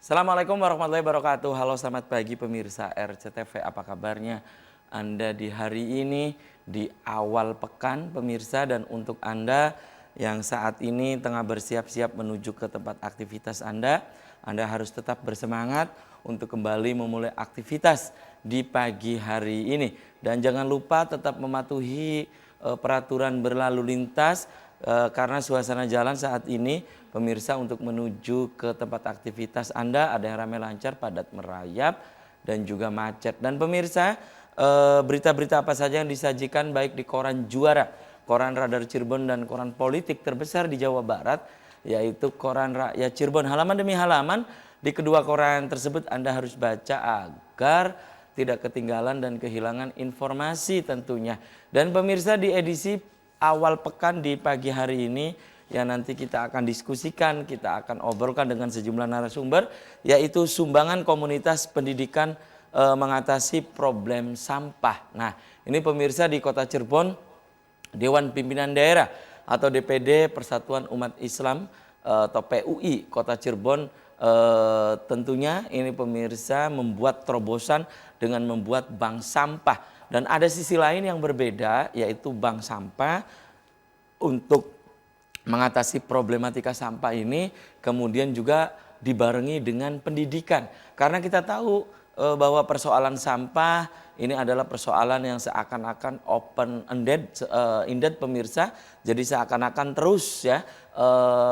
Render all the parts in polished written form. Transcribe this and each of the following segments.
Assalamualaikum warahmatullahi wabarakatuh. Halo, selamat pagi pemirsa RCTV. Apa kabarnya Anda di hari ini, di awal pekan pemirsa, dan untuk Anda yang saat ini tengah bersiap-siap menuju ke tempat aktivitas Anda harus tetap bersemangat untuk kembali memulai aktivitas di pagi hari ini. Dan jangan lupa tetap mematuhi peraturan berlalu lintas karena suasana jalan saat ini pemirsa untuk menuju ke tempat aktivitas Anda ada yang ramai lancar, padat merayap, dan juga macet. Dan pemirsa, berita-berita apa saja yang disajikan baik di koran Juara, koran Radar Cirebon, dan koran politik terbesar di Jawa Barat, yaitu koran Rakyat Cirebon. Halaman demi halaman di kedua koran tersebut Anda harus baca agar tidak ketinggalan dan kehilangan informasi tentunya. Dan pemirsa, di edisi awal pekan di pagi hari ini yang nanti kita akan diskusikan, kita akan obrolkan dengan sejumlah narasumber, yaitu sumbangan komunitas pendidikan mengatasi problem sampah. Nah, ini pemirsa di Kota Cirebon, Dewan Pimpinan Daerah atau DPD Persatuan Umat Islam atau PUI Kota Cirebon tentunya ini pemirsa membuat terobosan dengan membuat bank sampah. Dan ada sisi lain yang berbeda, yaitu bank sampah untuk mengatasi problematika sampah ini kemudian juga dibarengi dengan pendidikan. Karena kita tahu bahwa persoalan sampah ini adalah persoalan yang seakan-akan open-ended pemirsa. Jadi seakan-akan terus ya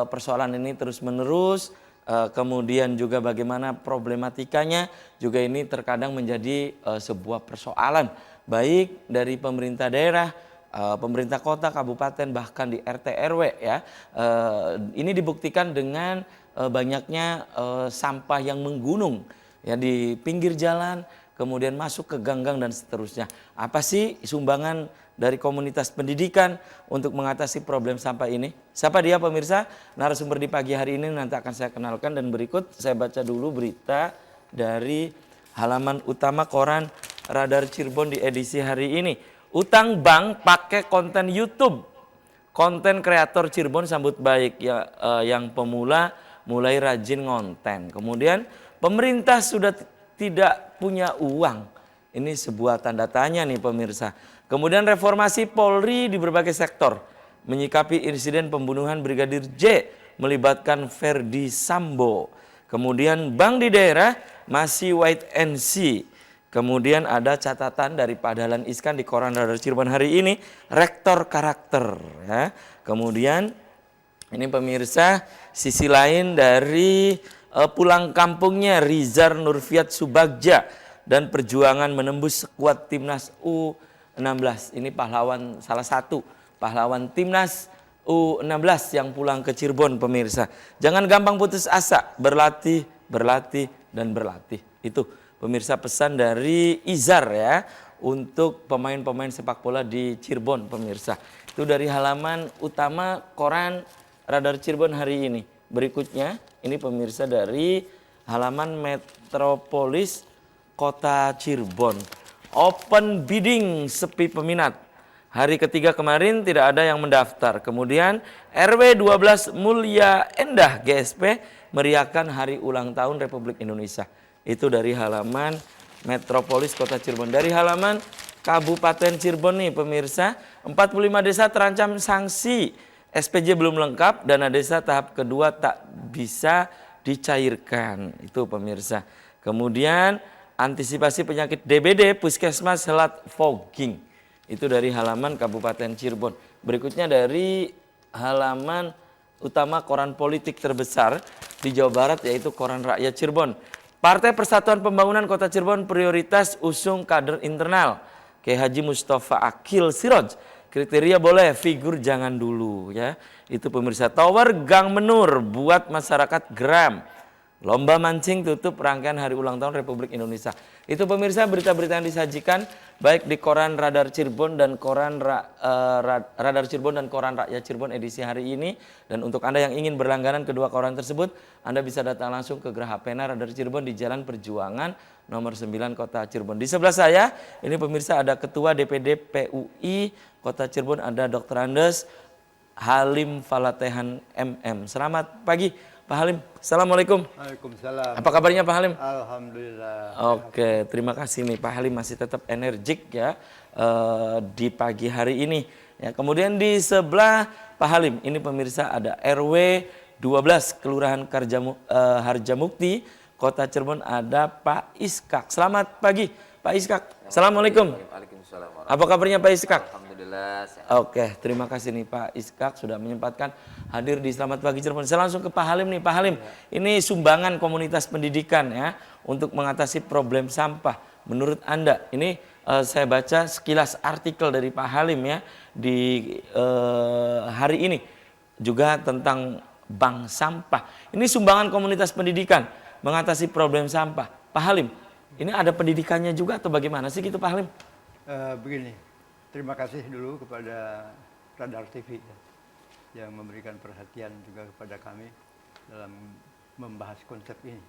persoalan ini terus menerus. Kemudian juga bagaimana problematikanya juga ini terkadang menjadi sebuah persoalan baik dari pemerintah daerah, pemerintah kota, kabupaten, bahkan di RT RW ya. Ini dibuktikan dengan banyaknya sampah yang menggunung ya di pinggir jalan, kemudian masuk ke gang-gang dan seterusnya. Apa sih sumbangan dari komunitas pendidikan untuk mengatasi problem sampah ini? Siapa dia pemirsa? Narasumber di pagi hari ini nanti akan saya kenalkan, dan berikut saya baca dulu berita dari halaman utama koran Radar Cirebon di edisi hari ini. Utang bank pakai konten YouTube. Konten kreator Cirebon sambut baik ya, yang pemula mulai rajin ngonten. Kemudian pemerintah sudah tidak punya uang. Ini sebuah tanda tanya nih pemirsa. Kemudian reformasi Polri di berbagai sektor. Menyikapi insiden pembunuhan Brigadir J melibatkan Ferdi Sambo. Kemudian bank di daerah masih wait and see. Kemudian ada catatan dari Pak Dahlan Iskan di koran Radar Cirebon hari ini, rektor karakter ya. Kemudian ini pemirsa sisi lain dari pulang kampungnya Rizar Nurfiat Subagja dan perjuangan menembus skuad timnas U16. Ini pahlawan, salah satu pahlawan timnas U16 yang pulang ke Cirebon pemirsa. Jangan gampang putus asa, berlatih, berlatih, dan berlatih. Itu pemirsa pesan dari Izar ya untuk pemain-pemain sepak bola di Cirebon pemirsa. Itu dari halaman utama koran Radar Cirebon hari ini. Berikutnya ini pemirsa dari halaman Metropolis Kota Cirebon. Open bidding sepi peminat. Hari ketiga kemarin tidak ada yang mendaftar. Kemudian RW 12 Mulia Endah GSP meriahkan hari ulang tahun Republik Indonesia. Itu dari halaman Metropolis Kota Cirebon. Dari halaman Kabupaten Cirebon nih pemirsa, 45 desa terancam sanksi. SPJ belum lengkap, dana desa tahap kedua tak bisa dicairkan. Itu pemirsa. Kemudian antisipasi penyakit DBD, Puskesmas Selat Fogging. Itu dari halaman Kabupaten Cirebon. Berikutnya dari halaman utama koran politik terbesar di Jawa Barat, yaitu koran Rakyat Cirebon. Partai Persatuan Pembangunan Kota Cirebon prioritas usung kader internal. Kiai Haji Mustafa Akil Siroj. Kriteria boleh, figur jangan dulu ya. Itu pemirsa. Tower Gang Menur buat masyarakat geram. Lomba mancing tutup rangkaian hari ulang tahun Republik Indonesia. Itu pemirsa berita-berita yang disajikan baik di koran Radar Cirebon dan koran Radar Cirebon dan koran Rakyat Cirebon edisi hari ini. Dan untuk Anda yang ingin berlangganan kedua koran tersebut, Anda bisa datang langsung ke Geraha Pena Radar Cirebon di Jalan Perjuangan nomor 9 Kota Cirebon. Di sebelah saya ini pemirsa ada Ketua DPD PUI Kota Cirebon, ada Dr. Andes Halim Falatehan MM. Selamat pagi Pak Halim. Assalamualaikum. Waalaikumsalam. Apa kabarnya Pak Halim? Alhamdulillah. Oke, terima kasih nih Pak Halim masih tetap energik ya di pagi hari ini. Ya, kemudian di sebelah Pak Halim ini pemirsa ada RW 12 Kelurahan Harjamukti, Kota Cirebon, ada Pak Iskak. Selamat pagi Pak Iskak. Assalamualaikum. Waalaikumsalam. Apa kabarnya Pak Iskak? Alhamdulillah. Oke, terima kasih nih Pak Iskak sudah menyempatkan hadir di Selamat Pagi Cirebon. Saya langsung ke Pak Halim nih. Pak Halim, ini sumbangan komunitas pendidikan ya untuk mengatasi problem sampah. Menurut Anda, ini saya baca sekilas artikel dari Pak Halim ya di hari ini juga tentang bank sampah. Ini sumbangan komunitas pendidikan mengatasi problem sampah. Pak Halim, ini ada pendidikannya juga atau bagaimana sih gitu Pak Halim? Begini, terima kasih dulu kepada Radar TV ya, yang memberikan perhatian juga kepada kami dalam membahas konsep ini.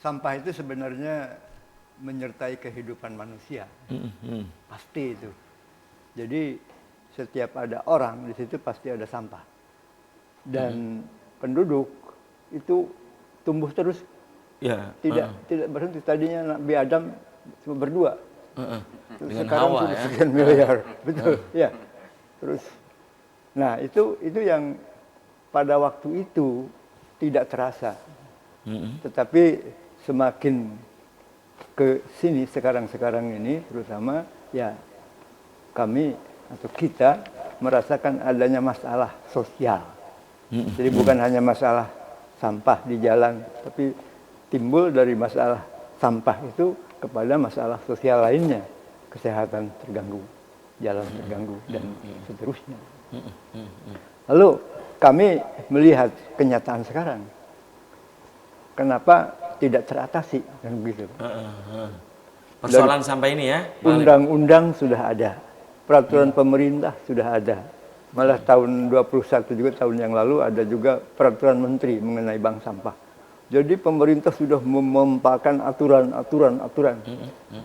Sampah itu sebenarnya menyertai kehidupan manusia, pasti itu. Jadi setiap ada orang di situ pasti ada sampah. Dan penduduk itu tumbuh terus, Ya, tidak berhenti. Tadinya Nabi Adam cuma berdua. Dengan Sekarang Hawa sudah ya. sekian miliar, betul. Ya, terus, nah itu yang pada waktu itu tidak terasa, tetapi semakin ke sini sekarang ini, terutama ya kami atau kita merasakan adanya masalah sosial. Jadi bukan hanya masalah sampah di jalan, tapi timbul dari masalah sampah itu kepada masalah sosial lainnya, kesehatan terganggu, jalan terganggu, dan seterusnya. Lalu kami melihat kenyataan sekarang, kenapa tidak teratasi, dan begitu. Persoalan sampah ini ya. Undang-undang sudah ada, peraturan pemerintah sudah ada. Malah tahun 21 juga, tahun yang lalu ada juga peraturan menteri mengenai bank sampah. Jadi pemerintah sudah memampakkan aturan.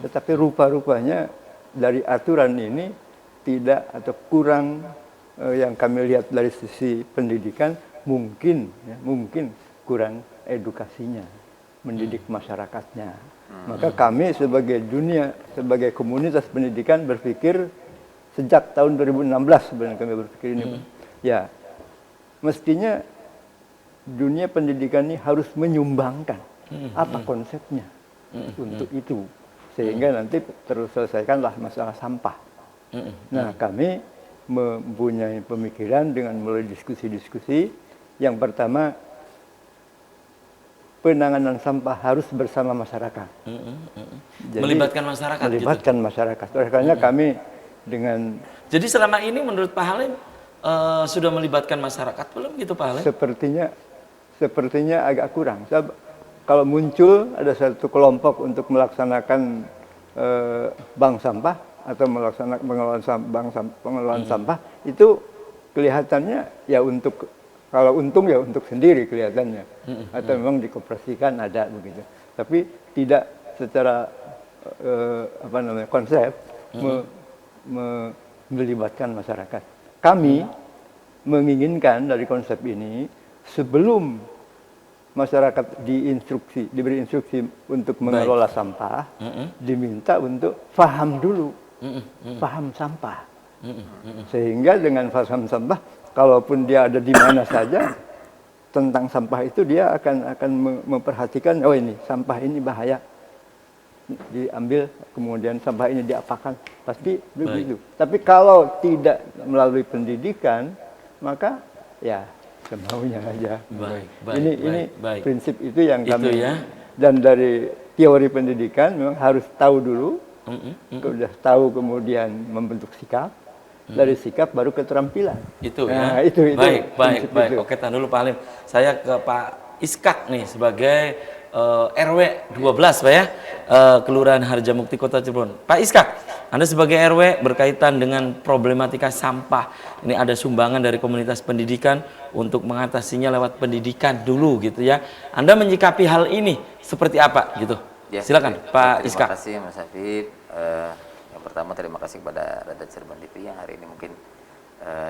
Tetapi rupa-rupanya dari aturan ini tidak atau kurang, yang kami lihat dari sisi pendidikan mungkin kurang edukasinya, mendidik masyarakatnya. Maka kami sebagai sebagai komunitas pendidikan berpikir sejak tahun 2016 sebenarnya kami berpikir ini. Ya, mestinya dunia pendidikan ini harus menyumbangkan apa konsepnya untuk itu, sehingga nanti terselesaikanlah masalah sampah. Nah, kami mempunyai pemikiran dengan mulai diskusi-diskusi. Yang pertama, penanganan sampah harus bersama masyarakat. Jadi, melibatkan masyarakat. Melibatkan masyarakat. Oleh karena kami dengan... Jadi selama ini menurut Pak Halim sudah melibatkan masyarakat belum gitu Pak Halim? Sepertinya agak kurang. Kalau muncul ada satu kelompok untuk melaksanakan bank sampah atau melaksanakan pengelolaan sampah, itu kelihatannya ya kalau untung ya untuk sendiri kelihatannya, atau memang dikoperasikan ada begitu. Tapi tidak secara konsep melibatkan masyarakat. Kami menginginkan dari konsep ini, sebelum masyarakat diberi instruksi untuk mengelola sampah, diminta untuk paham dulu, paham sampah. Sehingga dengan paham sampah, kalaupun dia ada di mana saja, tentang sampah itu dia akan memperhatikan, oh ini sampah ini bahaya, diambil, kemudian sampah ini diapakan, pasti begitu. Tapi kalau tidak melalui pendidikan, maka ya semaunya aja. Ini prinsip itu yang kami dan dari teori pendidikan memang harus tahu dulu, sudah tahu kemudian membentuk sikap, dari sikap baru keterampilan. Itu nah, ya. Itu Baik. Oke, tahan dulu Pak Halim. Saya ke Pak Iskak nih sebagai RW 12 Pak ya, Kelurahan Harjamukti Kota Cirebon. Pak Iskak, Anda sebagai RW berkaitan dengan problematika sampah. Ini ada sumbangan dari komunitas pendidikan untuk mengatasinya lewat pendidikan dulu gitu ya. Anda menyikapi hal ini seperti apa gitu? Ya, silakan Pak Iskak. Terima kasih Mas Hafid. Yang pertama terima kasih kepada Radar Cirebon TV yang hari ini mungkin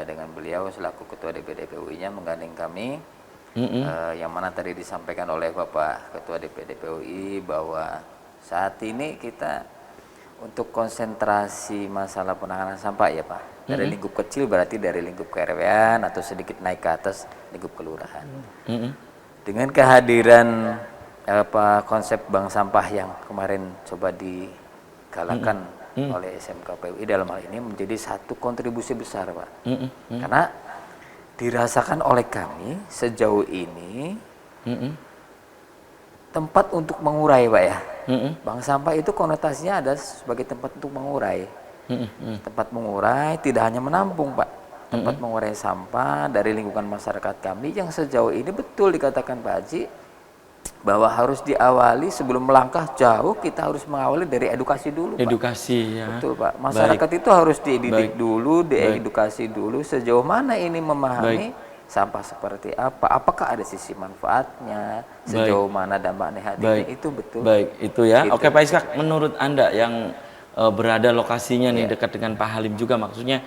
dengan beliau selaku Ketua DPD PUI-nya menggandeng kami yang mana tadi disampaikan oleh Bapak Ketua DPD PUI bahwa saat ini kita untuk konsentrasi masalah penanganan sampah ya Pak, dari lingkup kecil berarti dari lingkup KRW-an atau sedikit naik ke atas lingkup kelurahan. Dengan kehadiran konsep bank sampah yang kemarin coba digalakan oleh SMK PUI dalam hal ini menjadi satu kontribusi besar Pak. Karena dirasakan oleh kami sejauh ini tempat untuk mengurai Pak ya. Bank sampah itu konotasinya ada sebagai tempat untuk mengurai. Tempat mengurai tidak hanya menampung Pak. Tempat mengurai sampah dari lingkungan masyarakat kami yang sejauh ini betul dikatakan Pak Haji bahwa harus diawali sebelum melangkah jauh, kita harus mengawali dari edukasi dulu Pak. Edukasi ya. Betul Pak. Masyarakat itu harus dididik dulu, diedukasi dulu sejauh mana ini memahami sampah seperti apa, apakah ada sisi manfaatnya, sejauh mana dampak negatifnya, itu betul. Baik, itu ya. Gitu. Oke Pak Iskak, menurut Anda yang berada lokasinya nih dekat dengan Pak Halim juga, maksudnya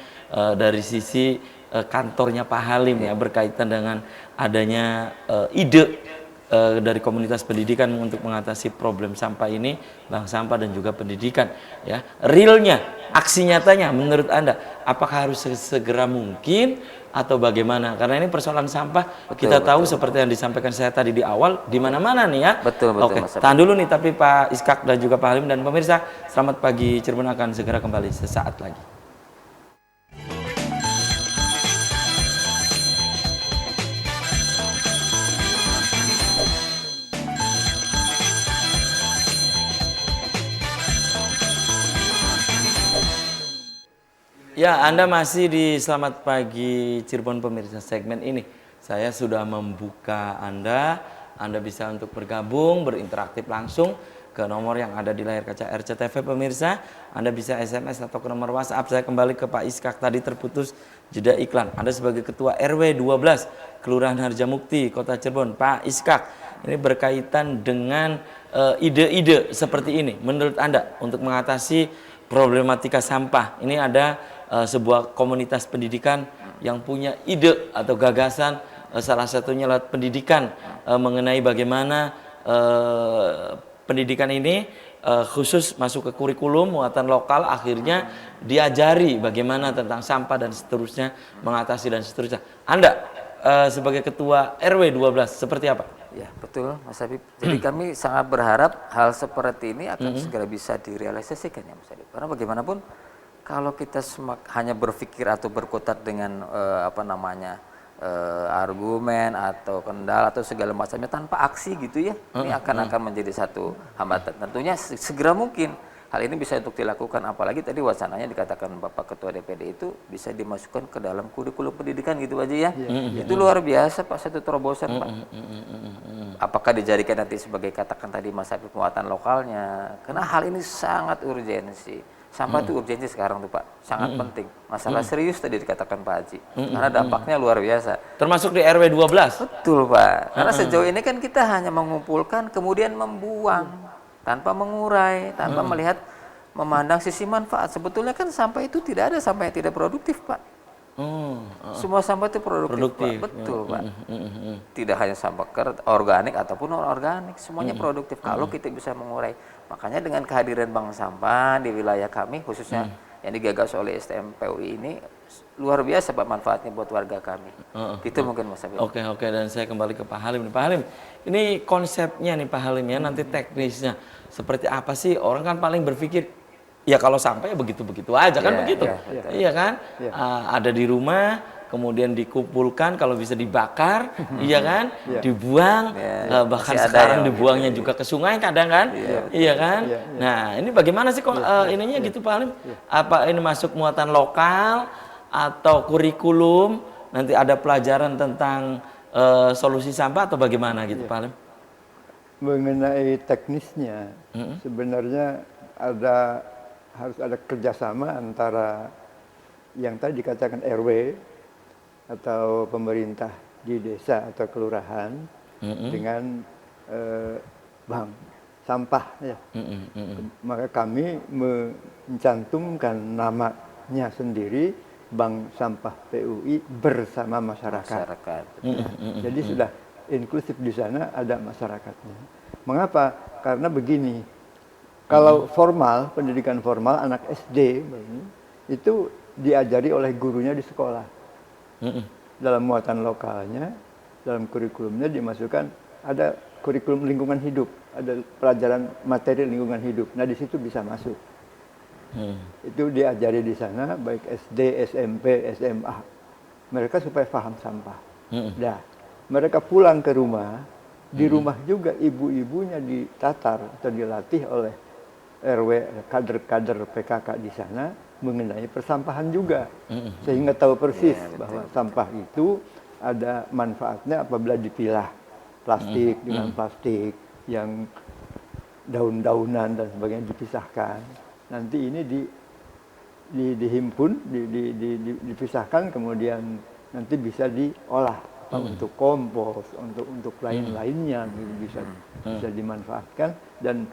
dari sisi kantornya Pak Halim ya, berkaitan dengan adanya ide dari komunitas pendidikan untuk mengatasi problem sampah ini, bank sampah dan juga pendidikan ya. Realnya, aksi nyatanya menurut Anda apakah harus segera mungkin atau bagaimana? Karena ini persoalan sampah kita tahu seperti yang disampaikan saya tadi di awal di mana-mana nih ya. Betul. Oke, tahan dulu nih tapi Pak Iskak dan juga Pak Halim dan pemirsa, selamat pagi Cirebon akan segera kembali sesaat lagi. Ya, Anda masih di Selamat Pagi Cirebon pemirsa. Segmen ini saya sudah membuka Anda bisa untuk bergabung, berinteraktif langsung ke nomor yang ada di layar kaca RCTV pemirsa. Anda bisa SMS atau ke nomor WhatsApp. Saya kembali ke Pak Iskak, tadi terputus jeda iklan. Anda sebagai Ketua RW 12 Kelurahan Harjamukti, Kota Cirebon. Pak Iskak, ini berkaitan dengan ide-ide seperti ini menurut Anda untuk mengatasi problematika sampah. Ini ada sebuah komunitas pendidikan yang punya ide atau gagasan, salah satunya lewat pendidikan mengenai bagaimana pendidikan ini khusus masuk ke kurikulum muatan lokal, akhirnya diajari bagaimana tentang sampah dan seterusnya, mengatasi dan seterusnya. Anda sebagai Ketua RW 12 seperti apa? Ya betul Mas Habib. Jadi kami sangat berharap hal seperti ini akan segera bisa direalisasikan ya Mas Habib. Karena bagaimanapun kalau kita hanya berpikir atau berkutat dengan argumen atau kendala atau segala macamnya tanpa aksi gitu ya, ini akan menjadi satu hambatan. Tentunya segera mungkin hal ini bisa untuk dilakukan, apalagi tadi wacananya dikatakan Bapak Ketua DPD itu bisa dimasukkan ke dalam kurikulum pendidikan gitu aja ya. Itu luar biasa Pak, satu terobosan Pak. Apakah dijadikan nanti sebagai katakan tadi Mas Habib muatan lokalnya, karena hal ini sangat urgensi. Sampah itu urgensi sekarang tuh Pak, sangat penting. Masalah serius tadi dikatakan Pak Haji, karena dampaknya luar biasa. Termasuk di RW 12? Betul Pak, karena sejauh ini kan kita hanya mengumpulkan kemudian membuang tanpa mengurai, tanpa melihat, memandang sisi manfaat. Sebetulnya kan sampah itu tidak ada sampah yang tidak produktif Pak. Semua sampah itu produktif. Pak. Betul Pak. Tidak hanya sampah organik ataupun non organik, semuanya produktif kalau kita bisa mengurai. Makanya dengan kehadiran bank sampah di wilayah kami khususnya yang digagas oleh STM PUI ini luar biasa Pak manfaatnya buat warga kami. Itu mungkin Mas Habib. Oke, dan saya kembali ke Pak Halim. Pak Halim, ini konsepnya nih Pak Halim ya, nanti teknisnya seperti apa sih? Orang kan paling berpikir ya kalau sampai begitu-begitu aja kan begitu. Iya kan? Ada di rumah, kemudian dikumpulkan, kalau bisa dibakar, iya kan? Dibuang, bahkan sekarang dibuangnya juga ke sungai kadang kan? Iya kan? Nah, ini bagaimana sih kok ininya gitu Pak Halim? Apa ini masuk muatan lokal atau kurikulum? Nanti ada pelajaran tentang solusi sampah atau bagaimana gitu Pak Halim? Mengenai teknisnya, sebenarnya harus ada kerjasama antara yang tadi dikatakan RW atau pemerintah di desa atau kelurahan dengan bank sampah ya. Maka kami mencantumkan namanya sendiri Bank Sampah PUI bersama masyarakat. Jadi sudah inklusif di sana ada masyarakatnya. Mengapa? Karena begini, kalau formal, pendidikan formal anak SD itu diajari oleh gurunya di sekolah. Dalam muatan lokalnya, dalam kurikulumnya dimasukkan ada kurikulum lingkungan hidup, ada pelajaran materi lingkungan hidup. Nah di situ bisa masuk. Itu diajari di sana baik SD, SMP, SMA. Mereka supaya paham sampah. Nah, mereka pulang ke rumah, di rumah juga ibu-ibunya ditatar atau dilatih oleh RW, kader-kader PKK di sana mengenai persampahan juga. Sehingga tahu persis bahwa sampah itu ada manfaatnya apabila dipilah. Plastik dengan plastik, yang daun-daunan dan sebagainya dipisahkan. Nanti ini dihimpun, dipisahkan, kemudian nanti bisa diolah untuk kompos, untuk lain-lainnya, gitu, bisa dimanfaatkan. Dan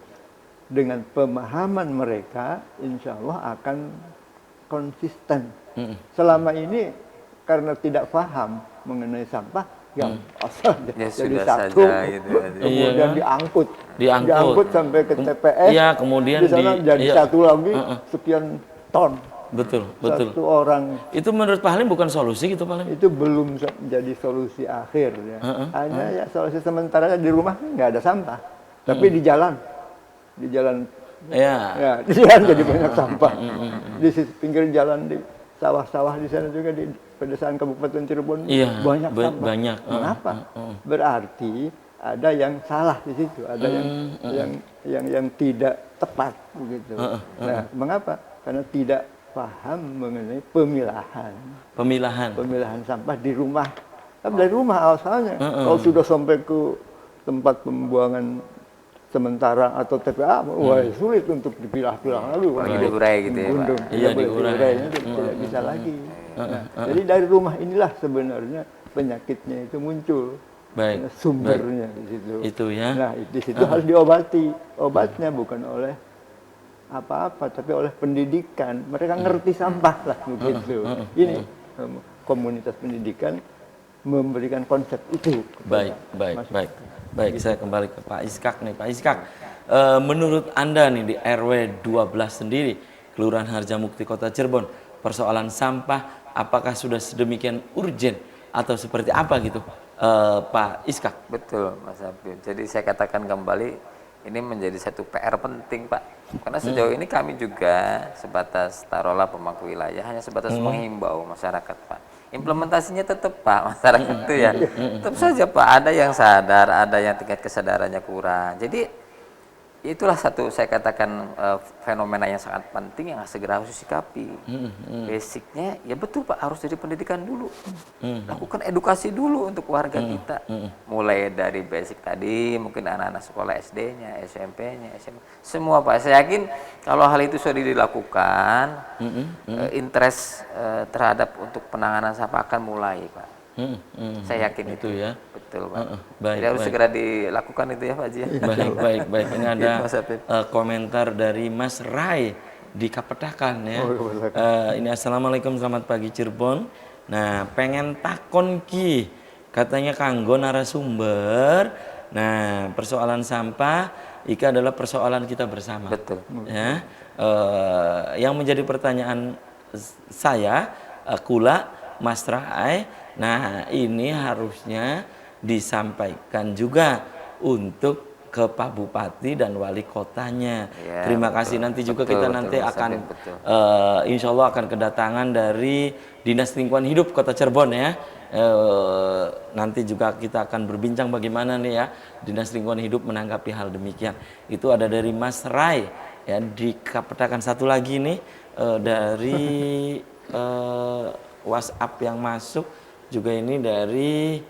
dengan pemahaman mereka, insya Allah akan konsisten. Selama ini karena tidak paham mengenai sampah, yang asal Ya jadi sudah satu, saja gitu. kemudian Diangkut. diangkut sampai ke TPS, Iya, kemudian di sana jadi satu lagi sekian ton. Betul. Satu orang Itu menurut Pak Halim bukan solusi gitu Pak Halim? itu belum menjadi solusi akhir ya. Hanya ya solusi sementara di rumah nggak ada sampah, tapi di jalan Iya. ya di jalan jadi banyak sampah. Di sisi pinggir jalan, di sawah-sawah di sana juga, di pedesaan Kabupaten Cirebon Iya, banyak sampah. banyak. Mengapa? Berarti ada yang salah di situ, ada yang tidak tepat begitu. Nah, mengapa? Karena tidak paham mengenai pemilahan sampah di rumah. Kan dari rumah asalnya. Kalau sudah sampai ke tempat pembuangan sementara atau TPA, wah sulit untuk dipilah-pilah lagi. Lagi diurai gitu ya, Pak. Iya, diurai. Tidak bisa lagi. Nah, jadi dari rumah inilah sebenarnya penyakitnya itu muncul. Baik. Sumbernya di situ. Itu ya. Nah, di situ harus diobati. Obatnya bukan oleh apa-apa, tapi oleh pendidikan. Mereka ngerti sampah lah begitu. Ini komunitas pendidikan memberikan konsep itu. Baik, saya kembali ke Pak Iskak nih. Pak Iskak, menurut Anda nih di RW 12 sendiri, Kelurahan Harjamukti Kota Cirebon, persoalan sampah apakah sudah sedemikian urgen atau seperti apa gitu, Pak Iskak? Betul, Mas Habib. Jadi saya katakan kembali, ini menjadi satu PR penting, Pak. Karena sejauh ini kami juga sebatas taruhlah pemangku wilayah, hanya sebatas menghimbau masyarakat, Pak. Implementasinya tetap, Pak, masyarakat itu ya. Tetap saja, Pak, ada yang sadar, ada yang tingkat kesadarannya kurang. Jadi itulah satu saya katakan fenomena yang sangat penting yang segera harus disikapi. Basicnya ya betul, Pak, harus dari pendidikan dulu. Lakukan edukasi dulu untuk warga kita. Mulai dari basic tadi, mungkin anak-anak sekolah SD-nya, SMP-nya, SMA. Semua, Pak. Saya yakin kalau hal itu sudah dilakukan, interest terhadap untuk penanganan sampah akan mulai, Pak. Saya yakin itu ya. Betul, Pak. Jadi harus segera dilakukan itu ya, Pak Haji. Baik. Ini ada komentar dari Mas Rai di Kapetakan ya. Ini assalamualaikum, selamat pagi Cirebon. Nah, pengen takon ki, katanya kanggo narasumber. Nah, persoalan sampah itu adalah persoalan kita bersama. Betul. Ya, yang menjadi pertanyaan saya, Kula, Mas Rai. Nah, ini harusnya disampaikan juga untuk ke Pak Bupati dan Wali Kotanya. Ya, terima kasih. Nanti juga kita nanti akan insya Allah akan kedatangan dari Dinas Lingkungan Hidup Kota Cirebon ya. Nanti juga kita akan berbincang bagaimana nih ya Dinas Lingkungan Hidup menanggapi hal demikian. Itu ada dari Mas Rai ya. Dikapetakan satu lagi nih dari WhatsApp yang masuk juga, ini dari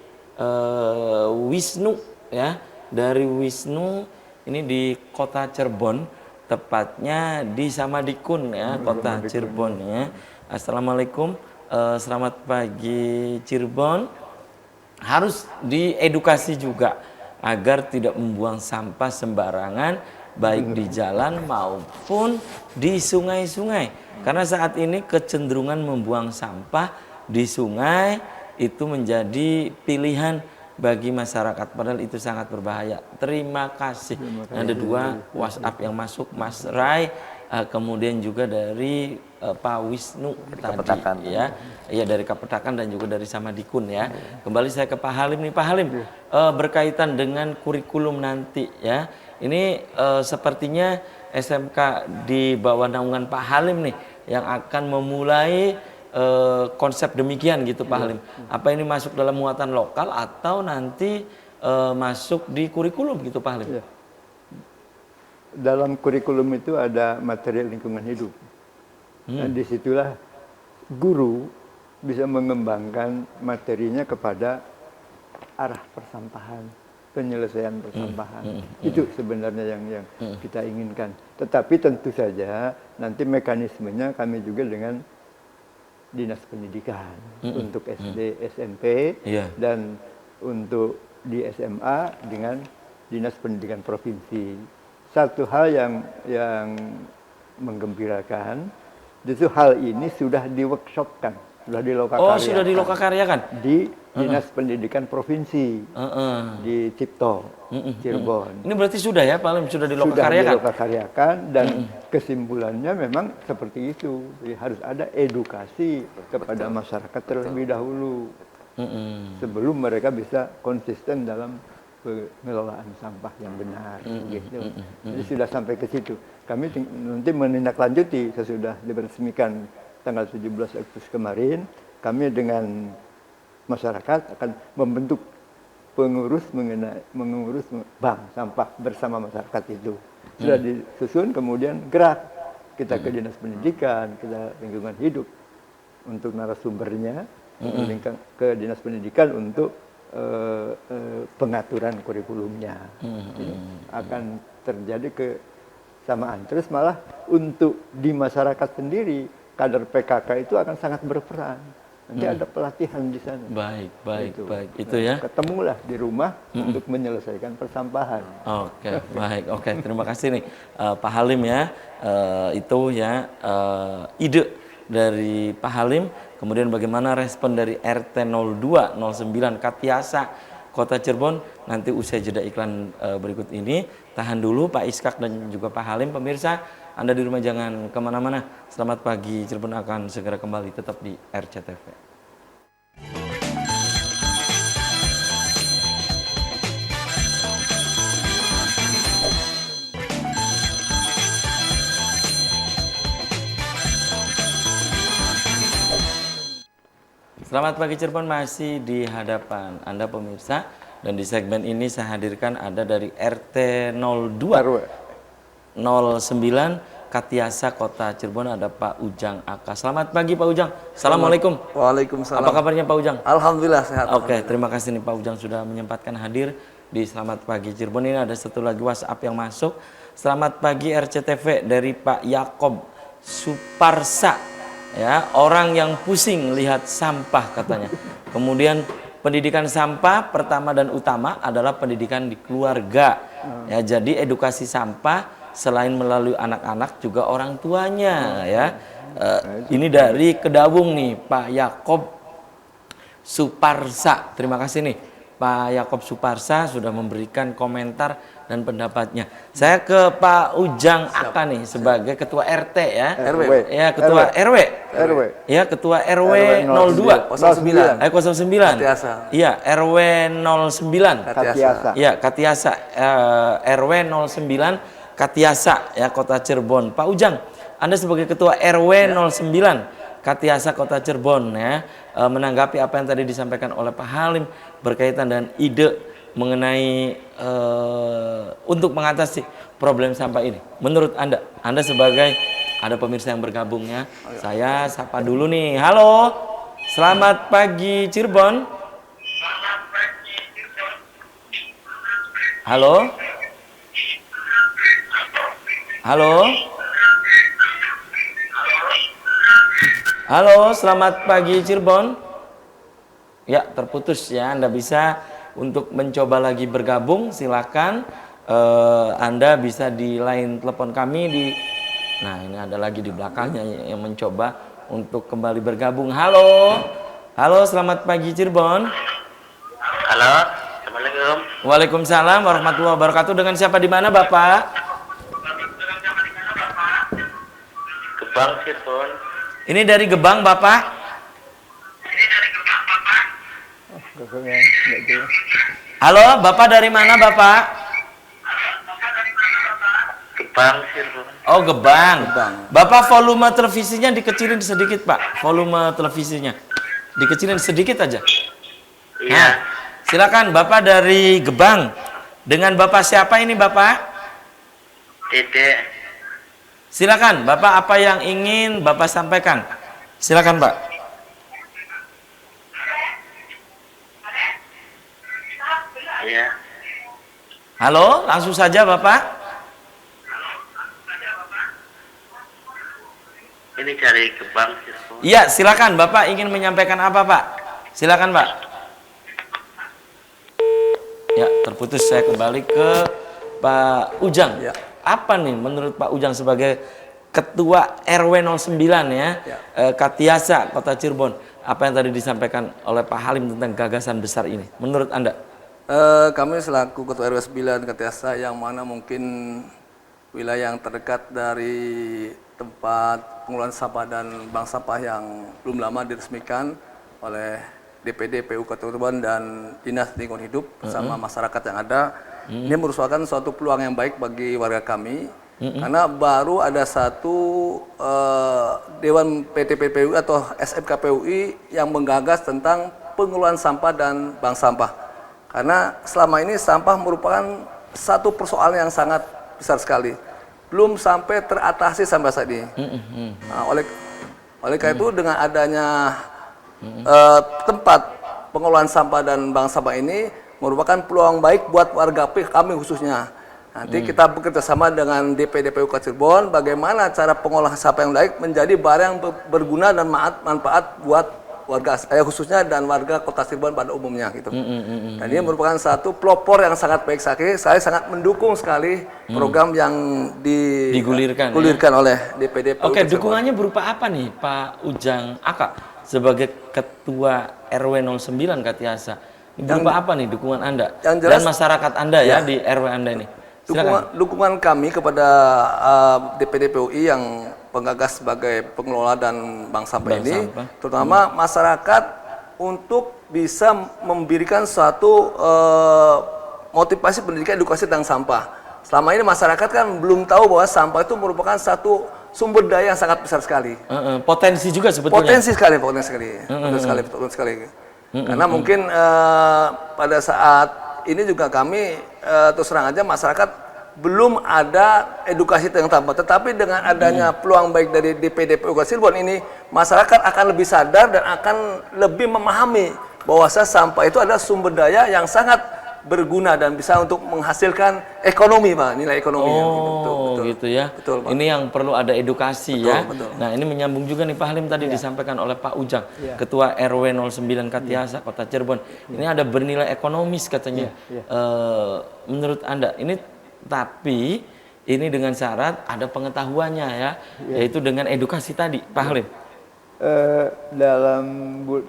Wisnu ya, dari Wisnu ini di Kota Cirebon, tepatnya di Samadikun ya, Kota Cirebon ya. Assalamualaikum, selamat pagi Cirebon. Harus diedukasi juga agar tidak membuang sampah sembarangan baik di jalan maupun di sungai-sungai. Karena saat ini kecenderungan membuang sampah di sungai itu menjadi pilihan bagi masyarakat, padahal itu sangat berbahaya. Terima kasih. Ada 2 WhatsApp yang masuk, Mas Rai, kemudian juga dari Pak Wisnu Kapetakan. tadi ya. Iya, dari Kapetakan dan juga dari Samadikun ya. Kembali saya ke Pak Halim nih, Pak Halim. Berkaitan dengan kurikulum nanti ya. Ini sepertinya SMK di bawah naungan Pak Halim nih yang akan memulai konsep demikian gitu Pak Halim. Apa ini masuk dalam muatan lokal atau nanti masuk di kurikulum gitu Pak Halim? Ya. Dalam kurikulum itu ada materi lingkungan hidup. Dan disitulah guru bisa mengembangkan materinya kepada arah persampahan, penyelesaian persampahan. Itu sebenarnya yang kita inginkan. Tetapi tentu saja nanti mekanismenya kami juga dengan Dinas Pendidikan untuk SD, SMP, dan untuk di SMA dengan Dinas Pendidikan Provinsi. Satu hal yang menggembirakan, justru hal ini sudah di-workshopkan, sudah dilokakaryakan. Oh, sudah dilokakaryakan? Di Dinas Pendidikan Provinsi, di Cipto, Cirebon. Ini berarti sudah ya Pak Halim, sudah dilokakaryakan? Sudah dilokakaryakan dan kesimpulannya memang seperti itu. Jadi harus ada edukasi kepada masyarakat terlebih dahulu. Sebelum mereka bisa konsisten dalam pengelolaan sampah yang benar. Gitu. Jadi sudah sampai ke situ. Kami nanti menindaklanjuti sesudah diresmikan tanggal 17 Agustus kemarin, kami dengan masyarakat akan membentuk mengurus bank sampah bersama masyarakat itu. Sudah disusun, kemudian gerak kita ke Dinas Pendidikan, kita lingkungan hidup untuk narasumbernya, ke Dinas Pendidikan untuk pengaturan kurikulumnya. Akan terjadi kesamaan. Terus malah untuk di masyarakat sendiri, kader PKK itu akan sangat berperan. Nanti ada pelatihan di sana. Baik. Itu ya. Ketemulah di rumah untuk menyelesaikan persampahan. Oke, baik. Oke, terima kasih nih Pak Halim ya. Itu ya ide dari Pak Halim. Kemudian bagaimana respon dari RT 02 09 Katiasa Kota Cirebon. Nanti usai jeda iklan berikut ini. Tahan dulu Pak Iskak dan juga Pak Halim. Pemirsa, Anda di rumah jangan kemana-mana. Selamat pagi, Cirebon akan segera kembali tetap di RCTV. Selamat pagi Cirebon, masih di hadapan Anda pemirsa. Dan di segmen ini saya hadirkan ada dari RT 02 09 Katiasa Kota Cirebon, ada Pak Ujang Aka. Selamat pagi Pak Ujang. Assalamualaikum. Waalaikumsalam. Apa kabarnya Pak Ujang? Alhamdulillah sehat. Oke, terima kasih nih Pak Ujang sudah menyempatkan hadir di Selamat Pagi Cirebon. Ini ada satu lagi WhatsApp yang masuk. Selamat pagi RCTV dari Pak Yakob Suparsa. Ya, orang yang pusing lihat sampah katanya. Kemudian pendidikan sampah pertama dan utama adalah pendidikan di keluarga. Ya, jadi edukasi sampah selain melalui anak-anak juga orang tuanya ya. Ini dari Kedawung nih Pak Yakob Suparsa. Terima kasih nih Pak Yakob Suparsa sudah memberikan komentar dan pendapatnya. Saya ke Pak Ujang Aka nih sebagai ketua RT ya. RW. Ya, ketua RW. Ya, ketua RW 02 09. 09. Katiasa. Iya, RW 09. Katiasa. Iya, Katiasa. RW 09 Katiasa ya, Kota Cirebon. Pak Ujang, Anda sebagai ketua RW 09 Katiasa Kota Cirebon ya, menanggapi apa yang tadi disampaikan oleh Pak Halim berkaitan dengan ide mengenai untuk mengatasi problem sampah ini. Menurut Anda sebagai ada pemirsa yang bergabung ya. Saya sapa dulu nih. Halo. Selamat pagi Cirebon. Halo. Halo. Halo, selamat pagi Cirebon. Ya, terputus ya. Anda bisa untuk mencoba lagi bergabung, silakan. Anda bisa di line telepon kami di. Nah, ini ada lagi di belakangnya yang mencoba untuk kembali bergabung. Halo, halo, selamat pagi Cirebon. Halo. Assalamualaikum. Waalaikumsalam warahmatullahi wabarakatuh. Dengan siapa di mana Bapak? Gebang Cirebon. Ini dari Gebang Bapak. Nggak jelas. Halo, Bapak dari mana Bapak? Gebang Cirebon. Oh, Gebang. Bapak volume televisinya dikecilin sedikit, Pak. Volume televisinya dikecilin sedikit aja. Iya. Nah, silakan Bapak dari Gebang. Dengan Bapak siapa ini, Bapak? Dede. Silakan, Bapak apa yang ingin Bapak sampaikan? Silakan, Pak. Iya. Halo, langsung saja Bapak. Ini dari Gebang Cirebon. Iya, silakan. Bapak ingin menyampaikan apa, Pak? Silakan, Pak. Ya, terputus. Saya kembali ke Pak Ujang. Ya. Apa nih menurut Pak Ujang sebagai Ketua RW 09 ya, Katiasa Kota Cirebon, apa yang tadi disampaikan oleh Pak Halim tentang gagasan besar ini? Menurut Anda? Kami selaku Ketua RW 9 Katiasa yang mana mungkin wilayah yang terdekat dari tempat pengolahan sampah dan bank sampah yang belum lama diresmikan oleh DPD PU Kota Cirebon dan Dinas Lingkungan Hidup bersama masyarakat yang ada. Ini merupakan suatu peluang yang baik bagi warga kami karena baru ada satu Dewan PTPPUI atau SMKPUI yang menggagas tentang pengelolaan sampah dan bank sampah. Karena selama ini sampah merupakan satu persoalan yang sangat besar sekali, belum sampai teratasi sampai saat ini. Nah, oleh karena itu dengan adanya tempat pengelolaan sampah dan bank sampah ini merupakan peluang baik buat warga kami khususnya. Nanti kita bekerja sama dengan DPD PU Kota Cirebon bagaimana cara pengolahan sampah yang baik menjadi barang yang berguna dan manfaat buat warga khususnya dan warga Kota Cirebon pada umumnya gitu. Dan ini merupakan satu pelopor yang sangat baik sekali. Saya sangat mendukung sekali program yang digulirkan oleh DPD PU. Oke, Kota Cirebon. dukungannya berupa apa nih Pak Ujang Aka sebagai Ketua RW 09 Katiasa? Berupa apa nih dukungan Anda yang jelas, dan masyarakat Anda ya di RW Anda ini? Dukungan kami kepada DPD PUI yang penggagas sebagai pengelola dan bank sampah ini, terutama masyarakat untuk bisa memberikan suatu motivasi pendidikan edukasi tentang sampah. Selama ini masyarakat kan belum tahu bahwa sampah itu merupakan satu sumber daya yang sangat besar sekali. Potensi juga sebetulnya. Potensi sekali. Betul sekali. Karena mungkin pada saat ini juga kami terus terang aja masyarakat belum ada edukasi tentang sampah. Tetapi dengan adanya peluang baik dari DPD PU Kota Cirebon ini, masyarakat akan lebih sadar dan akan lebih memahami bahwa sampah itu adalah sumber daya yang sangat berguna dan bisa untuk menghasilkan ekonomi, Pak, nilai ekonominya. Oh, gitu ya. Betul, Pak. Ini yang perlu ada edukasi Betul, ya. betul. Nah, ini menyambung juga nih Pak Halim tadi disampaikan oleh Pak Ujang, Ketua RW 09 Katiasa Kota Cirebon. Ini ada bernilai ekonomis katanya. Menurut Anda, ini tapi ini dengan syarat ada pengetahuannya ya, yaitu dengan edukasi tadi, Pak Halim. Dalam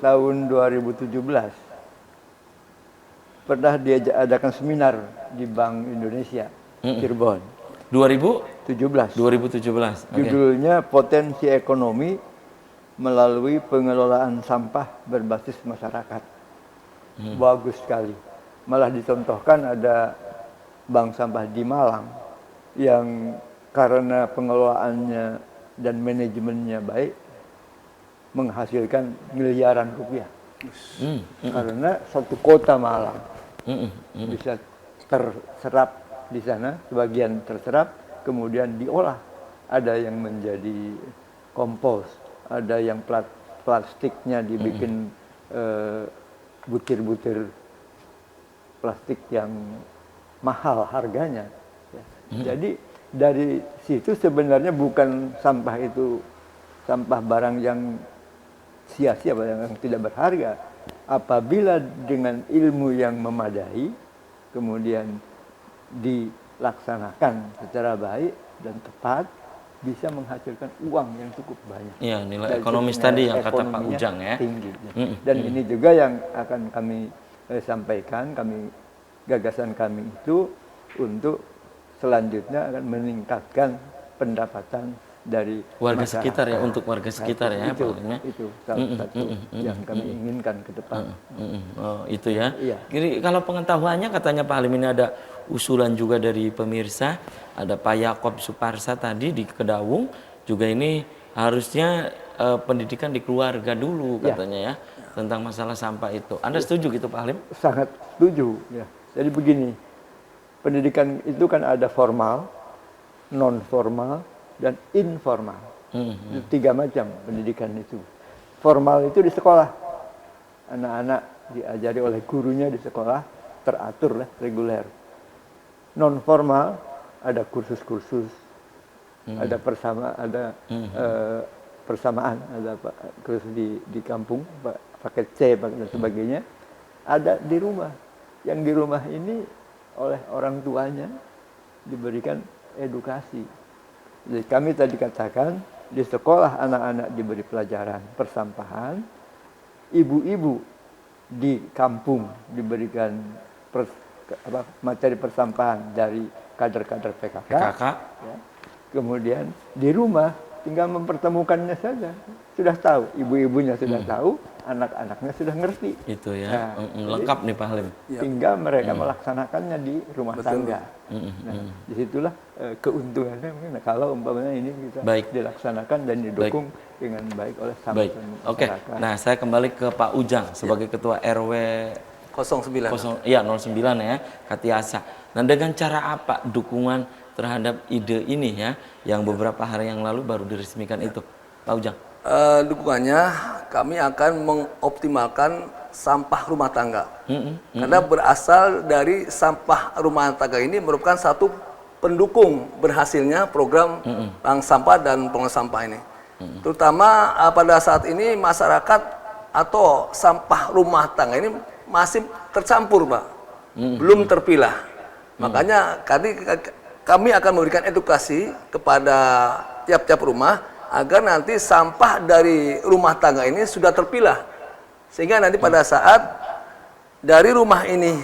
tahun 2017 pernah diadakan seminar di Bank Indonesia Cirebon 2017. Oke. Judulnya Potensi Ekonomi Melalui Pengelolaan Sampah Berbasis Masyarakat. Bagus sekali. Malah dicontohkan ada bank sampah di Malang yang karena pengelolaannya dan manajemennya baik menghasilkan miliaran rupiah. Karena satu kota Malang bisa terserap di sana, sebagian terserap, kemudian diolah. Ada yang menjadi kompos, ada yang plastiknya dibikin butir-butir plastik yang mahal harganya. Jadi dari situ sebenarnya bukan sampah itu sampah barang yang sia-sia, yang tidak berharga. Apabila dengan ilmu yang memadai, kemudian dilaksanakan secara baik dan tepat, bisa menghasilkan uang yang cukup banyak. Iya, nilai ekonomis tadi yang kata Pak Ujang ya. Tinggi. Dan ini juga yang akan kami sampaikan, kami gagasan kami itu untuk selanjutnya akan meningkatkan pendapatan dari Warga masyarakat. sekitar ya, untuk warga sekitar ya, itu, Pak Lim, ya. itu salah satu yang kami inginkan ke depan. Oh, itu ya. Iya. Jadi kalau pengetahuannya katanya Pak Halim ini ada usulan juga dari pemirsa, ada Pak Yakob Suparsa tadi di Kedawung, juga ini harusnya pendidikan di keluarga dulu Iya. katanya ya, tentang masalah sampah itu. Anda setuju gitu Pak Halim? Sangat setuju. Ya. Jadi begini, pendidikan itu kan ada formal, non formal, dan informal. Itu 3 macam pendidikan itu. Formal itu di sekolah, anak-anak diajari oleh gurunya di sekolah, teratur lah, reguler. Non formal ada kursus-kursus, ada persamaan, ada kursus di kampung, paket C dan sebagainya. Ada di rumah. Yang di rumah ini oleh orang tuanya diberikan edukasi. Jadi kami tadi katakan di sekolah anak-anak diberi pelajaran persampahan, ibu-ibu di kampung diberikan materi persampahan dari kader-kader PKK. Ya. Kemudian di rumah tinggal mempertemukannya saja. Sudah tahu, ibu-ibunya sudah tahu, anak-anaknya sudah ngerti. Itu ya. Nah, Lengkap nih Pak Halim. tinggal mereka melaksanakannya di rumah tangga. Nah, disitulah keuntungannya mungkin kalau umpamanya ini bisa Baik. dilaksanakan dan didukung dengan baik oleh Baik. sambutan Oke. masyarakat. Nah, saya kembali ke Pak Ujang sebagai ketua RW 09. 09 ya, Katiasa. Nah, dengan cara apa dukungan terhadap ide ini ya, yang beberapa hari yang lalu baru diresmikan itu, Pak Ujang? Dukungannya kami akan mengoptimalkan sampah rumah tangga. Karena berasal dari sampah rumah tangga ini merupakan satu pendukung berhasilnya program bank sampah dan pengelola sampah ini. Terutama pada saat ini masyarakat atau sampah rumah tangga ini masih tercampur, Pak. Belum terpilah. Makanya kami akan memberikan edukasi kepada tiap-tiap rumah agar nanti sampah dari rumah tangga ini sudah terpilah. Sehingga nanti pada saat dari rumah ini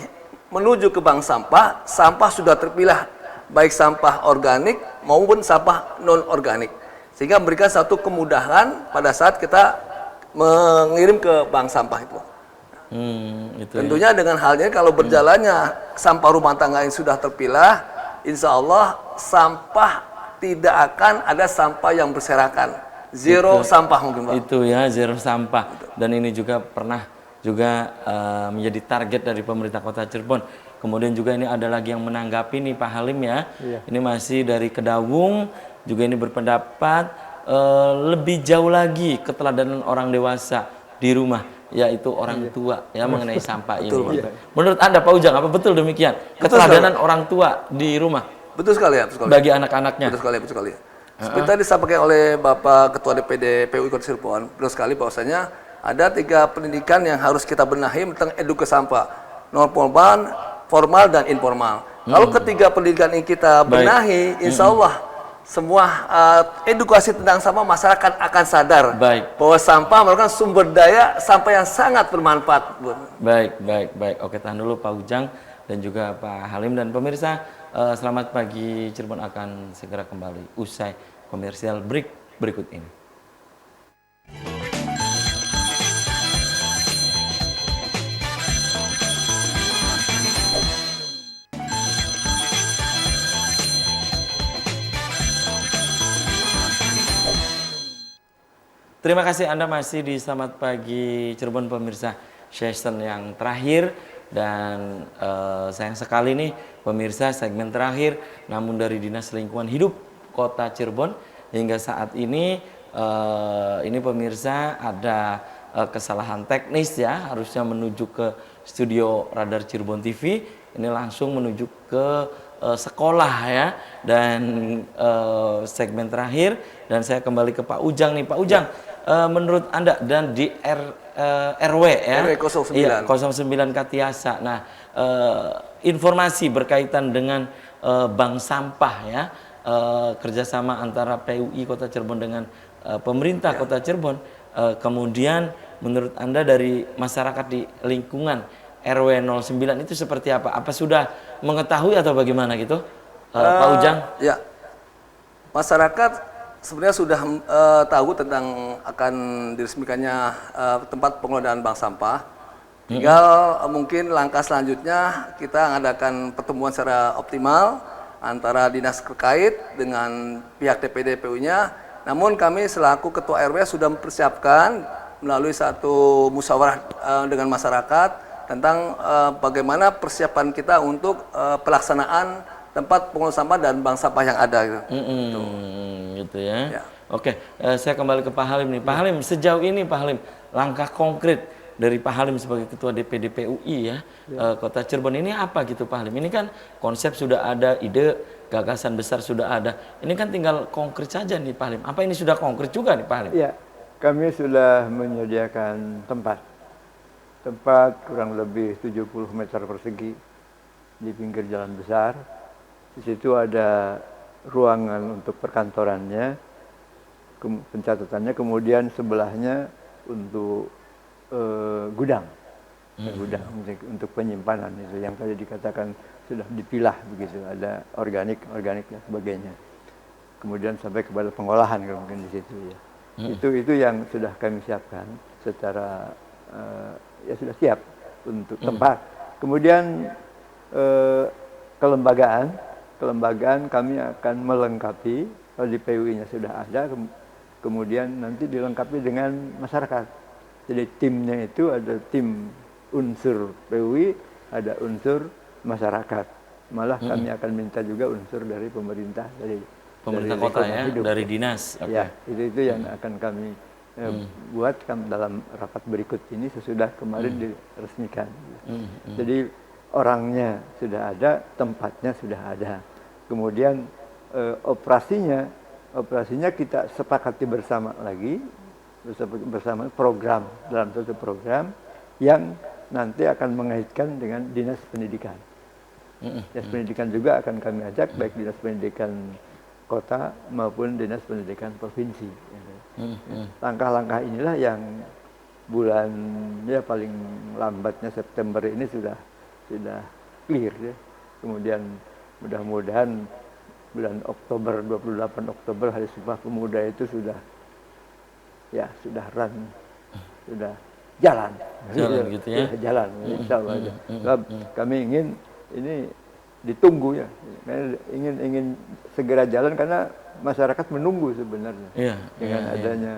menuju ke bank sampah, sampah sudah terpilah, baik sampah organik maupun sampah non-organik. Sehingga memberikan satu kemudahan pada saat kita mengirim ke bank sampah itu. Itu Tentunya dengan halnya kalau berjalannya sampah rumah tangga yang sudah terpilah, insya Allah sampah tidak akan ada sampah yang berserakan. Zero sampah mungkin Pak. Itu ya, zero sampah. Dan ini juga pernah juga menjadi target dari pemerintah Kota Cirebon. Kemudian juga ini ada lagi yang menanggapi nih Pak Halim ya. Iya. Ini masih dari Kedawung, juga ini berpendapat lebih jauh lagi keteladanan orang dewasa di rumah, yaitu orang tua ya mengenai sampah ini. Menurut Anda Pak Ujang, apa betul demikian? Keteladanan orang tua di rumah Betul sekali ya, betul sekali. bagi anak-anaknya. Betul sekali, betul sekali. Seperti tadi disampaikan oleh Bapak Ketua DPD PUI Kota Cirebon, betul sekali bahwasanya ada 3 pendidikan yang harus kita benahi tentang edukasi sampah, non formal, formal dan informal. Kalau ketiga pendidikan ini kita benahi, insya Allah semua edukasi tentang sampah masyarakat akan sadar bahwa sampah merupakan sumber daya sampah yang sangat bermanfaat. Baik. Oke, tahan dulu Pak Ujang dan juga Pak Halim dan pemirsa. Selamat pagi Cirebon akan segera kembali usai komersial break berikut ini. Terima kasih Anda masih di Selamat Pagi Cirebon pemirsa, session yang terakhir. Dan sayang sekali nih pemirsa, segmen terakhir namun dari Dinas Lingkungan Hidup Kota Cirebon hingga saat ini pemirsa ada kesalahan teknis ya, harusnya menuju ke studio Radar Cirebon TV, ini langsung menuju ke sekolah ya. Dan segmen terakhir dan saya kembali ke Pak Ujang nih Pak Ujang, menurut Anda dan di RW ya, RW 09. Iya, 09 Katiasa. Nah, informasi berkaitan dengan bank sampah ya, kerjasama antara PUI Kota Cirebon dengan pemerintah Kota Cirebon. Kemudian menurut Anda dari masyarakat di lingkungan RW 09 itu seperti apa? Apa sudah mengetahui atau bagaimana gitu, Pak Ujang? Ya, masyarakat sebenarnya sudah tahu tentang akan diresmikannya tempat pengelolaan bank sampah. Tinggal mungkin langkah selanjutnya kita mengadakan pertemuan secara optimal antara dinas terkait dengan pihak DPD PU-nya. Namun kami selaku Ketua RW sudah mempersiapkan melalui satu musyawarah dengan masyarakat tentang bagaimana persiapan kita untuk pelaksanaan tempat pengelolaan sampah dan bank sampah yang ada gitu. Gitu ya. Ya. Oke, saya kembali ke Pak Halim nih. Pak Halim, sejauh ini Pak Halim, langkah konkret dari Pak Halim sebagai Ketua DPD PUI ya, Kota Cirebon ini apa gitu Pak Halim? Ini kan konsep sudah ada, ide, gagasan besar sudah ada. Ini kan tinggal konkret saja nih Pak Halim. Apa ini sudah konkret juga nih Pak Halim? Ya, kami sudah menyediakan tempat kurang lebih 70 meter persegi di pinggir jalan besar. Di situ ada ruangan untuk perkantorannya, pencatatannya, kemudian sebelahnya untuk gudang, gudang untuk penyimpanan itu yang tadi dikatakan sudah dipilah begitu, ada organik dan sebagainya. Kemudian sampai kepada pengolahan kalau mungkin di situ ya. Itu yang sudah kami siapkan secara ya sudah siap untuk tempat. Kemudian kelembagaan kami akan melengkapi, kalau di PUI-nya sudah ada, kemudian nanti dilengkapi dengan masyarakat. Jadi timnya itu ada tim unsur PUI, ada unsur masyarakat. Malah kami akan minta juga unsur dari pemerintah, dari Kota ya, hidup. dari dinas. Ya, itu yang akan kami buat dalam rapat berikut ini sesudah kemarin diresmikan. Jadi orangnya sudah ada, tempatnya sudah ada. Kemudian operasinya kita sepakati bersama lagi, bersama program, dalam satu program yang nanti akan mengaitkan dengan dinas pendidikan. Dinas pendidikan juga akan kami ajak, baik dinas pendidikan kota maupun dinas pendidikan provinsi. Langkah-langkah inilah yang bulan ya paling lambatnya September ini sudah clear ya. Kemudian mudah-mudahan bulan Oktober, 28 Oktober Hari Sumpah Pemuda itu sudah run, sudah jalan gitu ya. Jalan, insya Allah. Kami ingin ini ditunggu ya, ingin segera jalan karena masyarakat menunggu sebenarnya dengan adanya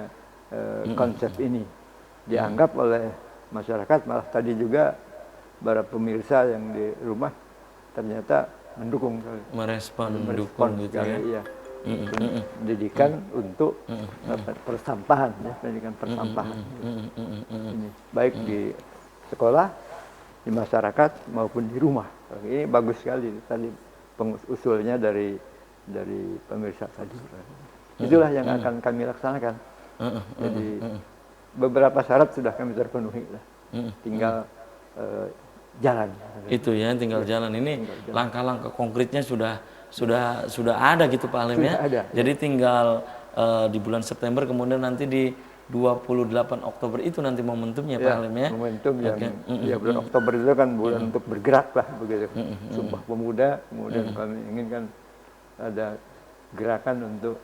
konsep ini dianggap oleh masyarakat, malah tadi juga para pemirsa yang di rumah ternyata mendukung, mendukung gitu ya. Iya. Pendidikan untuk persampahan ya, pendidikan persampahan. Ini baik di sekolah, di masyarakat maupun di rumah. Ini bagus sekali tadi usulnya dari pemirsa tadi. Itulah yang akan kami laksanakan. Jadi beberapa syarat sudah kami terpenuhi lah. Tinggal jalan. Itu ya, tinggal jalan. Ini langkah-langkah konkretnya sudah ada gitu Pak Halim ya. Ada. Jadi tinggal di bulan September, kemudian nanti di 28 Oktober itu nanti momentumnya Pak Halim ya. Momentum yang bulan Oktober itu kan bulan untuk bergerak lah begitu. Sumpah Pemuda, kemudian kami inginkan ada gerakan untuk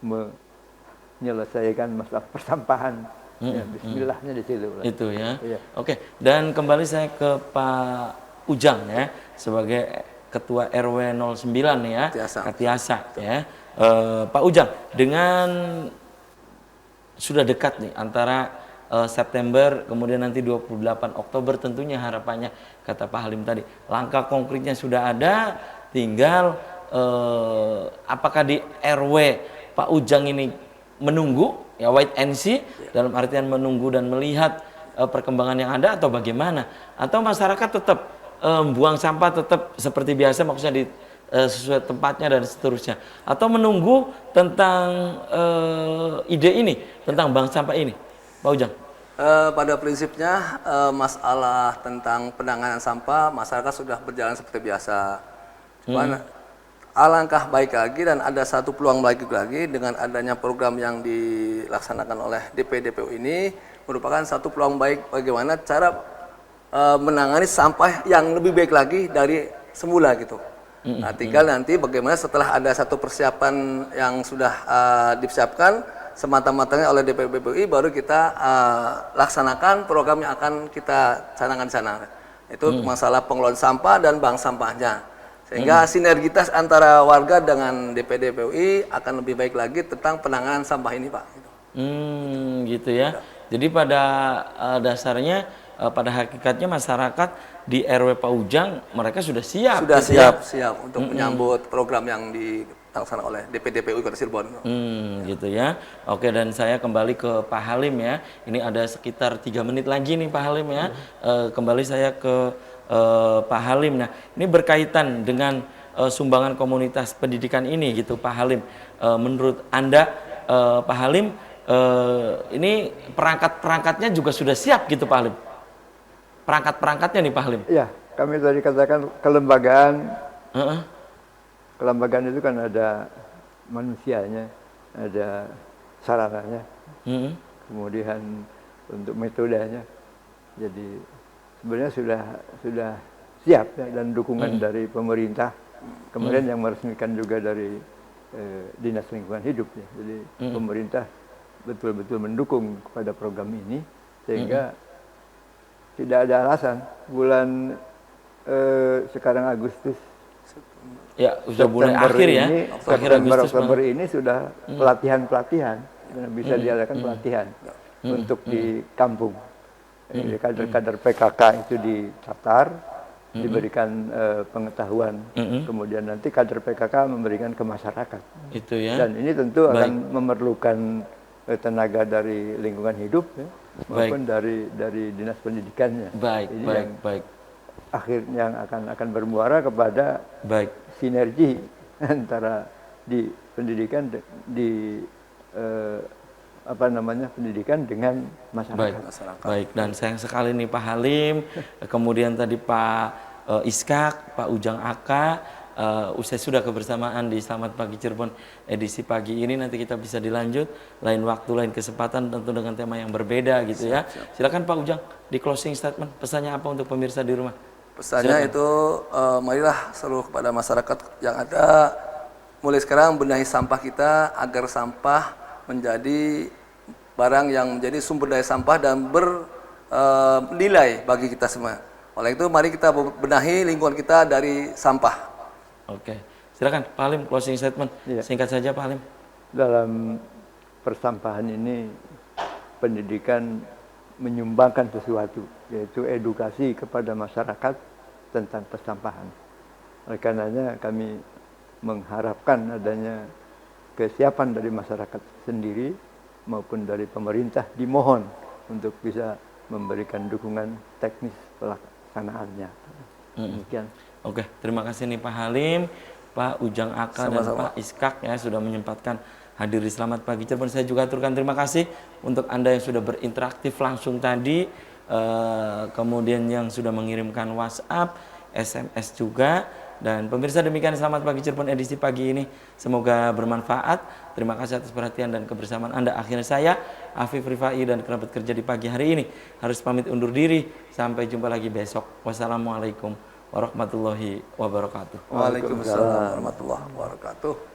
menyelesaikan masalah persampahan. Ya, bismillahnya di situ. Itu ya. Iya. Oke, dan kembali saya ke Pak Ujang ya sebagai Ketua RW 09 nih ya, Katiasa ya. Pak Ujang, dengan sudah dekat nih antara September kemudian nanti 28 Oktober tentunya harapannya kata Pak Halim tadi langkah konkretnya sudah ada, tinggal apakah di RW Pak Ujang ini menunggu ya wait and see dalam artian menunggu dan melihat perkembangan yang ada atau bagaimana, atau masyarakat tetap buang sampah tetap seperti biasa maksudnya di sesuai tempatnya dan seterusnya, atau menunggu tentang ide ini tentang bank sampah ini Pak Ujang? Pada prinsipnya masalah tentang penanganan sampah masyarakat sudah berjalan seperti biasa. Cuman alangkah baik lagi dan ada satu peluang lagi dengan adanya program yang dilaksanakan oleh DPD PU ini merupakan satu peluang baik bagaimana cara menangani sampah yang lebih baik lagi dari semula gitu. Nah, tinggal nanti bagaimana setelah ada satu persiapan yang sudah disiapkan semata-matanya oleh DPD PUI, baru kita laksanakan program yang akan kita canangkan di sana. Itu masalah pengelolaan sampah dan bank sampahnya. Sehingga sinergitas antara warga dengan DPD PUI akan lebih baik lagi tentang penanganan sampah ini, Pak. Gitu ya. Jadi pada dasarnya, pada hakikatnya masyarakat di RW Pak Ujang mereka sudah siap. Sudah gitu ya? siap untuk menyambut program yang dilaksanakan oleh DPD PUI Kota Cirebon. Gitu ya. Oke, dan saya kembali ke Pak Halim ya. Ini ada sekitar 3 menit lagi nih Pak Halim ya. Kembali saya ke Pak Halim. Nah, ini berkaitan dengan sumbangan komunitas pendidikan ini gitu Pak Halim. Menurut Anda Pak Halim, ini perangkat-perangkatnya juga sudah siap gitu Pak Halim? Perangkat-perangkatnya nih Pak Halim? Ya, kami tadi katakan kelembagaan. Kelembagaan itu kan ada manusianya, ada sarananya, kemudian untuk metodenya. Jadi sebenarnya sudah siap ya, dan dukungan dari pemerintah. Kemudian yang meresmikan juga dari Dinas Lingkungan Hidup ya. Jadi pemerintah betul-betul mendukung kepada program ini, sehingga tidak ada alasan bulan sekarang Agustus. Ya, sudah mulai akhir ya. September ini sudah pelatihan-pelatihan, bisa diadakan pelatihan untuk di kampung. Kader-kader PKK itu ditatar, diberikan pengetahuan, kemudian nanti kader PKK memberikan ke masyarakat. Itu ya. Dan ini tentu akan memerlukan tenaga dari lingkungan hidup ya, maupun dari dinas pendidikannya. Baik. Akhirnya akan bermuara kepada sinergi antara di pendidikan pendidikan dengan masyarakat. Baik. Dan sayang sekali nih Pak Halim, kemudian tadi Pak Iskak, Pak Ujang Aka, usai sudah kebersamaan di Selamat Pagi Cirebon edisi pagi ini. Nanti kita bisa dilanjut lain waktu, lain kesempatan, tentu dengan tema yang berbeda gitu ya. Silakan Pak Ujang di closing statement, pesannya apa untuk pemirsa di rumah? Pesannya itu marilah seluruh kepada masyarakat yang ada, mulai sekarang benahi sampah kita agar sampah menjadi barang yang menjadi sumber daya sampah dan bernilai bagi kita semua. Oleh itu mari kita benahi lingkungan kita dari sampah. Oke, silakan Pak Halim closing statement. Singkat saja Pak Halim. Dalam persampahan ini pendidikan menyumbangkan sesuatu, yaitu edukasi kepada masyarakat tentang persampahan. Oleh karenanya kami mengharapkan adanya kesiapan dari masyarakat sendiri maupun dari pemerintah, dimohon untuk bisa memberikan dukungan teknis pelaksanaannya. Demikian. Oke, terima kasih nih Pak Halim, Pak Ujang Aka, dan Pak Iskak ya sudah menyempatkan hadir di Selamat Pagi Cirebon. Saya juga aturkan terima kasih untuk Anda yang sudah berinteraktif langsung tadi, kemudian yang sudah mengirimkan WhatsApp, SMS juga. Dan pemirsa, demikian Selamat Pagi Cirebon edisi pagi ini. Semoga bermanfaat. Terima kasih atas perhatian dan kebersamaan Anda. Akhirnya saya, Afif Rifai, dan kerabat kerja di pagi hari ini harus pamit undur diri. Sampai jumpa lagi besok. Wassalamualaikum warahmatullahi wabarakatuh. Waalaikumsalam warahmatullahi wabarakatuh.